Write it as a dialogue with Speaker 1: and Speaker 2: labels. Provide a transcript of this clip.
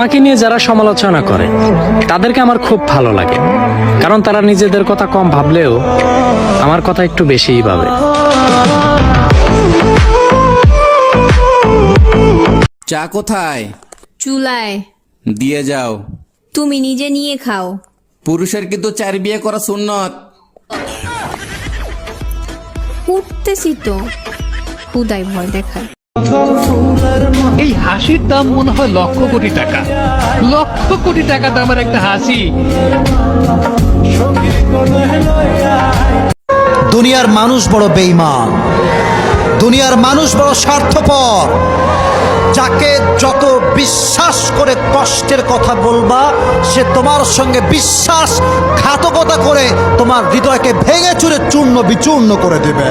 Speaker 1: আমাকে নিয়ে যারা সমালোচনা করে তাদেরকে আমার খুব ভালো লাগে, কারণ তারা নিজেদের কথা কম ভাবলেও আমার কথা একটু বেশিই ভাবে।
Speaker 2: চা কোথায়?
Speaker 3: চুলায়।
Speaker 2: দিয়ে যাও।
Speaker 3: তুমি নিজে নিয়ে খাও।
Speaker 2: পুরুষের কিন্তু 4 বিয়ে করা সুন্নত।
Speaker 3: উঠতেছি তো, খুদাই ভয় দেখায়।
Speaker 4: এই হাসির দাম মনে হয় লক্ষ কোটি টাকা। লক্ষ কোটি টাকা দামের একটা হাসি।
Speaker 5: দুনিয়ার মানুষ বড় বেঈমান, দুনিয়ার মানুষ বড় স্বার্থপর। যাকে যত বিশ্বাস করে কষ্টের কথা বলবা, সে তোমার সঙ্গে বিশ্বাসঘাতকতা করে তোমার হৃদয়কে ভেঙে চুরে চূর্ণ বিচূর্ণ করে দেবে।